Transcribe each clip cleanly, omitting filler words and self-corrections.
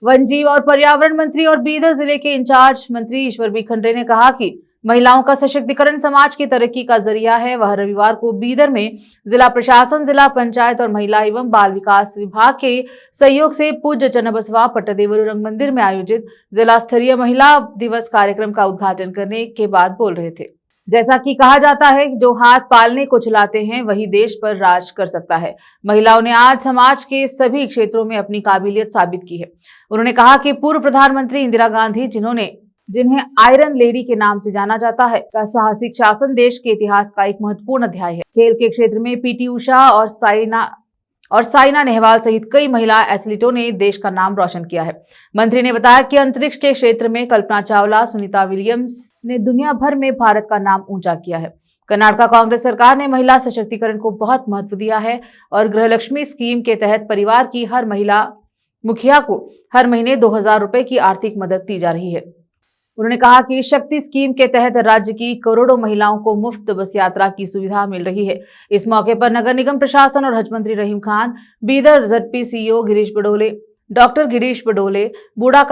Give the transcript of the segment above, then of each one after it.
One जीव और पर्यावरण मंत्री और बीदर जिले के इंचार्ज मंत्री ईश्वर बी खंडरे ने कहा कि महिलाओं का सशक्तिकरण समाज की तरक्की का जरिया है। वह रविवार को बीदर में जिला प्रशासन, जिला पंचायत और महिला एवं बाल विकास विभाग के सहयोग से पूज्य चन्नबसवा पट्टदेवरू रंग मंदिर में आयोजित जिला स्तरीय महिला दिवस कार्यक्रम का उद्घाटन करने के बाद बोल रहे थे। जैसा कि कहा जाता है, जो हाथ पालने को चलाते हैं वही देश पर राज कर सकता है। महिलाओं ने आज समाज के सभी क्षेत्रों में अपनी काबिलियत साबित की है। उन्होंने कहा कि पूर्व प्रधानमंत्री इंदिरा गांधी, जिन्हें आयरन लेडी के नाम से जाना जाता है, का साहसिक शासन देश के इतिहास का एक महत्वपूर्ण अध्याय है। खेल के क्षेत्र में पीटी उषा और साइना नेहवाल सहित कई महिला एथलीटों ने देश का नाम रोशन किया है। मंत्री ने बताया कि अंतरिक्ष के क्षेत्र में कल्पना चावला, सुनीता विलियम्स ने दुनिया भर में भारत का नाम ऊंचा किया है। कर्नाटक कांग्रेस सरकार ने महिला सशक्तिकरण को बहुत महत्व दिया है और गृहलक्ष्मी स्कीम के तहत परिवार की हर महिला मुखिया को हर महीने 2000 रुपए की आर्थिक मदद दी जा रही है। उन्होंने कहा कि शक्ति स्कीम के तहत राज्य की करोड़ों महिलाओं को मुफ्त बस यात्रा की सुविधा मिल रही है। इस मौके पर नगर निगम प्रशासन और हज मंत्री Rahim Khan, Bidar ZP CEO Girish Badole, doctor Girish Badole, बूढ़ा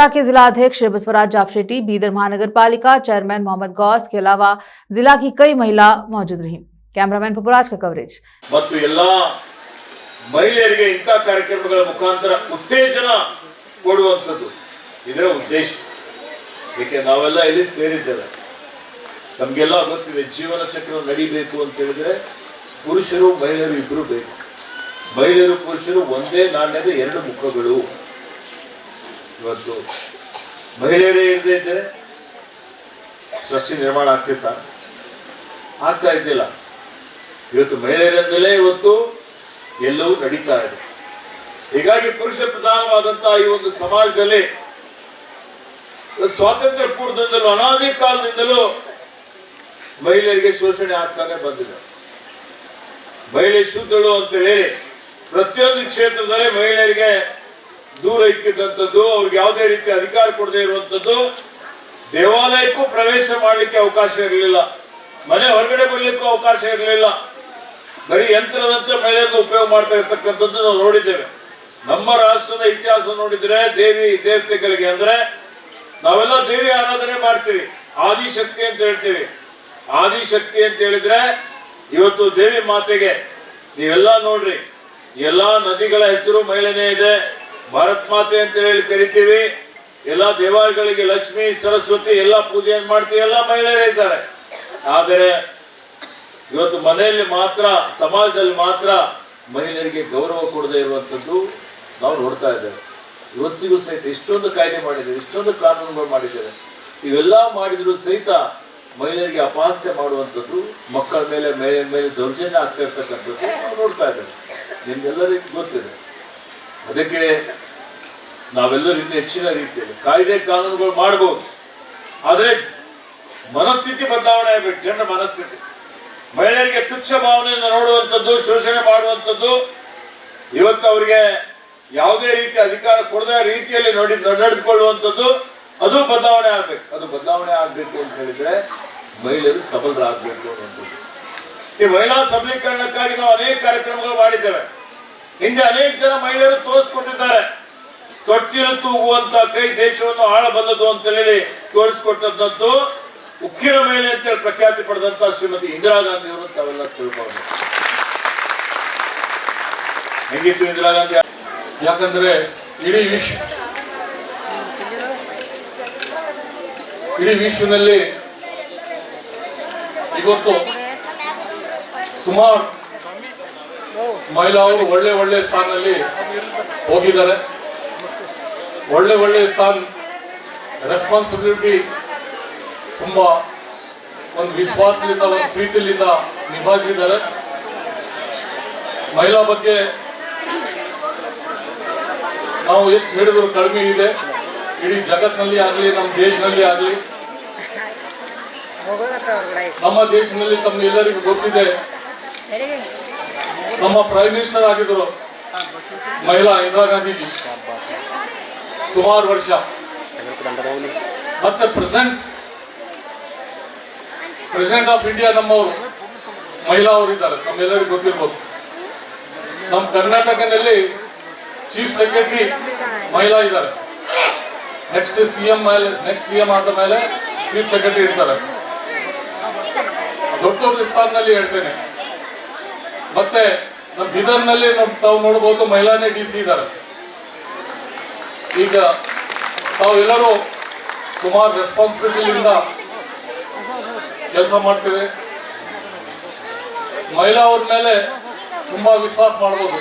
के जिला अध्यक्ष बसवराज जापशेट्टी, बीदर महानगर पालिका चेयरमैन मोहम्मद गौस के अलावा जिला की कई महिला मौजूद रही। कैमरामैन पपुराज का कवरेज। ಮಹಿಳೆಯರಿಗೆ ಇಂಥ ಕಾರ್ಯಕ್ರಮಗಳ ಮುಖಾಂತರ ಉತ್ತೇಜನ ಕೊಡುವಂಥದ್ದು ಇದರ ಉದ್ದೇಶ. ಏಕೆ ನಾವೆಲ್ಲ ಇಲ್ಲಿ ಸೇರಿದ್ದೇವೆ, ನಮಗೆಲ್ಲ ಗೊತ್ತಿದೆ ಜೀವನ ಚಕ್ರ ನಡಿಬೇಕು ಅಂತ ಹೇಳಿದ್ರೆ ಪುರುಷರು ಮಹಿಳೆಯರು ಇಬ್ಬರು ಬೇಕು. ಮಹಿಳೆಯರು ಪುರುಷರು ಒಂದೇ ನಾಣ್ಯದ ಎರಡು ಮುಖಗಳು. ಇವತ್ತು ಮಹಿಳೆಯರೇ ಇರದೇ ಇದ್ದರೆ ಸೃಷ್ಟಿ ನಿರ್ಮಾಣ ಆಗ್ತಾ ಇದ್ದಿಲ್ಲ. ಇವತ್ತು ಮಹಿಳೆಯರಿಂದಲೇ ಇವತ್ತು ಎಲ್ಲವೂ ನಡೀತಾ ಇದೆ. ಹೀಗಾಗಿ ಪುರುಷ ಪ್ರಧಾನವಾದಂತಹ ಈ ಒಂದು ಸಮಾಜದಲ್ಲಿ ಸ್ವಾತಂತ್ರ್ಯ ಪೂರ್ವದಿಂದಲೂ ಅನಾದಿ ಕಾಲದಿಂದಲೂ ಮಹಿಳೆಯರಿಗೆ ಶೋಷಣೆ ಆಗ್ತಾನೆ ಬಂದಿದೆ. ಮಹಿಳೆ ಶುದ್ಧಳು ಅಂತ ಹೇಳಿ ಪ್ರತಿಯೊಂದು ಕ್ಷೇತ್ರದಲ್ಲಿ ಮಹಿಳೆಯರಿಗೆ ದೂರ ಇಕ್ಕಿದ್ದಂಥದ್ದು, ಅವ್ರಿಗೆ ಯಾವುದೇ ರೀತಿ ಅಧಿಕಾರ ಕೊಡದೇ ಇರುವಂಥದ್ದು, ದೇವಾಲಯಕ್ಕೂ ಪ್ರವೇಶ ಮಾಡಲಿಕ್ಕೆ ಅವಕಾಶ ಇರಲಿಲ್ಲ, ಮನೆ ಹೊರಗಡೆ ಬರಲಿಕ್ಕೂ ಅವಕಾಶ ಇರಲಿಲ್ಲ. ಬರೀ ಯಂತ್ರದಂತೆ ಮಹಿಳೆಯರನ್ನು ಉಪಯೋಗ ಮಾಡ್ತಾ ಇರ್ತಕ್ಕಂಥದ್ದು ನಾವು ನೋಡಿದ್ದೇವೆ. ನಮ್ಮ ರಾಷ್ಟ್ರದ ಇತಿಹಾಸ ನೋಡಿದ್ರೆ ದೇವಿ ದೇವತೆಗಳಿಗೆ ಅಂದ್ರೆ ನಾವೆಲ್ಲ ದೇವಿ ಆರಾಧನೆ ಮಾಡ್ತೀವಿ, ಆದಿಶಕ್ತಿ ಅಂತ ಹೇಳ್ತೀವಿ. ಆದಿಶಕ್ತಿ ಅಂತ ಹೇಳಿದ್ರೆ ಇವತ್ತು ದೇವಿ ಮಾತೆಗೆ ನೀವೆಲ್ಲ ನೋಡ್ರಿ, ಎಲ್ಲಾ ನದಿಗಳ ಹೆಸರು ಮಹಿಳೆನೇ ಇದೆ. ಭಾರತ್ ಮಾತೆ ಅಂತ ಹೇಳಿ ಕರಿತೀವಿ. ಎಲ್ಲಾ ದೇವಾಲಯಗಳಿಗೆ ಲಕ್ಷ್ಮಿ, ಸರಸ್ವತಿ ಎಲ್ಲ ಪೂಜೆಯನ್ನು ಮಾಡ್ತೀವಿ, ಎಲ್ಲ ಮಹಿಳೆಯರೇ ಇದ್ದಾರೆ. ಆದರೆ ಇವತ್ತು ಮನೆಯಲ್ಲಿ ಮಾತ್ರ, ಸಮಾಜದಲ್ಲಿ ಮಾತ್ರ ಮಹಿಳೆಯರಿಗೆ ಗೌರವ ಕೊಡದೇ ಇರುವಂಥದ್ದು ನಾವು ನೋಡ್ತಾ ಇದ್ದೇವೆ. ಇವತ್ತಿಗೂ ಸಹಿತ ಇಷ್ಟೊಂದು ಕಾಯ್ದೆ ಮಾಡಿದ್ದೇವೆ, ಇಷ್ಟೊಂದು ಕಾನೂನುಗಳು ಮಾಡಿದ್ದೇವೆ. ಇವೆಲ್ಲ ಮಾಡಿದ್ರು ಸಹಿತ ಮಹಿಳೆಯರಿಗೆ ಅಪಹಾಸ್ಯ ಮಾಡುವಂಥದ್ದು, ಮಕ್ಕಳ ಮೇಲೆ ದೌರ್ಜನ್ಯ ಆಗ್ತಾ ಇರ್ತಕ್ಕಂಥದ್ದು ನಾವು ನೋಡ್ತಾ ಇದ್ದೇವೆ. ನಿಮ್ಗೆಲ್ಲರಿಗೂ ಗೊತ್ತಿದೆ. ಅದಕ್ಕೆ ನಾವೆಲ್ಲರೂ ಇನ್ನೂ ಹೆಚ್ಚಿನ ರೀತಿಯಲ್ಲಿ ಕಾಯ್ದೆ ಕಾನೂನುಗಳು ಮಾಡಬಹುದು, ಆದರೆ ಮನಸ್ಥಿತಿ ಬದಲಾವಣೆ ಆಗಬೇಕು. ಜನರ ಮನಸ್ಥಿತಿ, ಮಹಿಳೆಯರಿಗೆ ತುಚ್ಛ ಭಾವನೆಯನ್ನು ನೋಡುವಂಥದ್ದು, ಶೋಷಣೆ ಮಾಡುವಂಥದ್ದು, ಇವತ್ತು ಅವರಿಗೆ ಯಾವುದೇ ರೀತಿ ಅಧಿಕಾರ ಕೊಡದ ರೀತಿಯಲ್ಲಿ ನಡೆದುಕೊಳ್ಳುವಂಥದ್ದು, ಅದು ಬದಲಾವಣೆ ಆಗ್ಬೇಕು. ಅದು ಬದಲಾವಣೆ ಆಗ್ಬೇಕು ಅಂತ ಹೇಳಿದ್ರೆ ಮಹಿಳೆಯರು ಸಬಲರಾಗಬೇಕು ಅನ್ನುವಂಥದ್ದು. ಈ ಮಹಿಳಾ ಸಬಲೀಕರಣಕ್ಕಾಗಿ ನಾವು ಅನೇಕ ಕಾರ್ಯಕ್ರಮಗಳು ಮಾಡಿದ್ದೇವೆ. ಹಿಂದೆ ಅನೇಕ ಜನ ಮಹಿಳೆಯರು ತೋರಿಸ್ಕೊಟ್ಟಿದ್ದಾರೆ. ತೊಟ್ಟಿಲು ತೂಗುವಂತ ಕೈ ದೇಶವನ್ನು ಆಳಬಲ್ಲದು ಅಂತ ಹೇಳಿ ತೋರಿಸ್ಕೊಟ್ಟದ್ದು ಉಕ್ಕಿನ ಮಹಿಳೆ ಅಂತೇಳಿ ಪ್ರಖ್ಯಾತಿ ಪಡೆದಂತ ಶ್ರೀಮತಿ ಇಂದಿರಾ ಗಾಂಧಿ ಅವರು ತಾವೆಲ್ಲ ತಿಳ್ಕೊಂಡು. ಹೆಂಗಿತ್ತು ಇಂದಿರಾ ಗಾಂಧಿ? ಯಾಕಂದ್ರೆ ಇಡೀ ವಿಶ್ವದಲ್ಲಿ ಇವತ್ತು ಸುಮಾರು ಮಹಿಳೆಯರು ಒಳ್ಳೆ ಸ್ಥಾನದಲ್ಲಿ ಹೋಗಿದ್ದಾರೆ. ಒಳ್ಳೆ ಸ್ಥಾನ, ರೆಸ್ಪಾನ್ಸಿಬಿಲಿಟಿ ತುಂಬಾ ಒಂದು ವಿಶ್ವಾಸದಿಂದ, ಒಂದು ಪ್ರೀತಿಯಿಂದ ನಿಭಾಯಿಸಿದ್ದಾರೆ. ಮಹಿಳಾ ಬಗ್ಗೆ ನಾವು ಎಷ್ಟು ಹೇಳಿದ್ರು ಕಡಿಮೆ ಇದೆ. ಇಡೀ ಜಗತ್ತಿನಲ್ಲಿ ಆಗಲಿ, ನಮ್ಮ ದೇಶದಲ್ಲಿ ಆಗಲಿ, ನಮ್ಮ ದೇಶದಲ್ಲಿ ತಮ್ಮೆಲ್ಲರಿಗೂ ಗೊತ್ತಿದೆ, ನಮ್ಮ ಪ್ರೈಮ್ ಮಿನಿಸ್ಟರ್ ಆಗಿದ್ರು ಮಹಿಳಾ ಇಂದಿರಾ ಗಾಂಧೀಜಿ ಸುಮಾರು ವರ್ಷ. ಮತ್ತೆ ಪ್ರೆಸಿಡೆಂಟ್ ಆಫ್ ಇಂಡಿಯಾ ನಮ್ಮವರು ಮಹಿಳಾ ಅವರು ಇದ್ದಾರೆ, ನಮ್ಮೆಲ್ಲರಿಗೂ ಗೊತ್ತಿರ್ಬೋದು. ನಮ್ಮ ಕರ್ನಾಟಕದಲ್ಲಿ ಚೀಫ್ ಸೆಕ್ರೆಟರಿ ಮಹಿಳಾ ಇದ್ದಾರೆ. ನೆಕ್ಸ್ಟ್ ಸಿಎಂ ಆದ ಮೇಲೆ ಚೀಫ್ ಸೆಕ್ರೆಟರಿ ಇರ್ತಾರೆ. ದೊಡ್ಡ ದೊಡ್ಡ ಸ್ಥಾನದಲ್ಲಿ ಹೇಳ್ತೇನೆ. ಮತ್ತೆ ನಮ್ಮ ಬೀದರ್ನಲ್ಲಿ ತಾವು ನೋಡಬಹುದು ಮಹಿಳಾನೇ DC ಇದ್ದಾರೆ. ಈಗ ತಾವೆಲ್ಲರೂ ಸುಮಾರು ರೆಸ್ಪಾನ್ಸಿಬಿಲಿಟಿಯಿಂದ ಕೆಲಸ ಮಾಡ್ತೇವೆ. ಮಹಿಳಾ ಅವ್ರ ಮೇಲೆ ತುಂಬಾ ವಿಶ್ವಾಸ ಮಾಡ್ಬೋದು.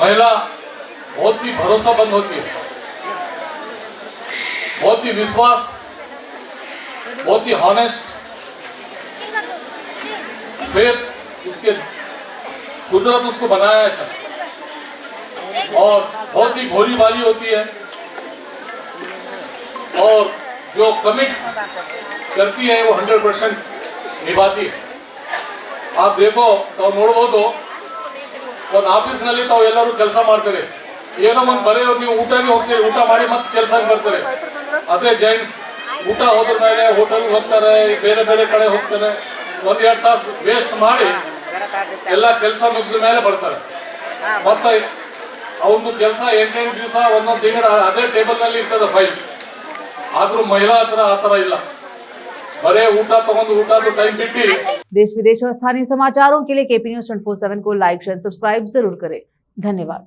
महिला बहुत ही भरोसामंद होती है, बहुत ही विश्वास, बहुत ही हॉनेस्ट, फेथ, उसके कुदरत उसको बनाया है सर, और बहुत ही भोली भाली होती है, और जो कमिट करती है वो 100% निभाती है. आप देखो तो ನೋಡಬಹುದು, ಒಂದು ಆಫೀಸ್ನಲ್ಲಿ ತಾವು ಎಲ್ಲರೂ ಕೆಲಸ ಮಾಡ್ತಾರೆ, ಏನೋ ಒಂದು ಬರೀ ನೀವು ಊಟಕ್ಕೆ ಹೋಗ್ತೀರಿ, ಊಟ ಮಾಡಿ ಮತ್ತೆ ಕೆಲಸಕ್ಕೆ ಬರ್ತಾರೆ. ಅದೇ ಜೈಂಟ್ಸ್ ಊಟ ಹೋದ್ರ ಮೇಲೆ ಹೋಟೆಲ್ಗೆ ಹೋಗ್ತಾರೆ, ಬೇರೆ ಬೇರೆ ಕಡೆ ಹೋಗ್ತಾರೆ, 1-2 ತಾಸು ವೇಸ್ಟ್ ಮಾಡಿ ಎಲ್ಲ ಕೆಲಸ ಮುಗಿದ ಮೇಲೆ ಬರ್ತಾರೆ. ಮತ್ತೆ ಅವನು ಕೆಲಸ 8 ದಿವಸ ಒಂದೊಂದು ತಿಂಗಳ ಅದೇ ಟೇಬಲ್ನಲ್ಲಿ ಇರ್ತದೆ ಫೈಲ್. ಆದರೂ ಮಹಿಳಾ ಹತ್ರ ಆ ಥರ ಇಲ್ಲ, ಬರೇ ಊಟ ತಗೊಂಡು ಊಟದ ಟೈಮ್ ಬಿಟ್ಟು. देश विदेश और स्थानीय समाचारों के लिए KP News 24/7 को लाइक शेयर सब्सक्राइब जरूर करें। धन्यवाद।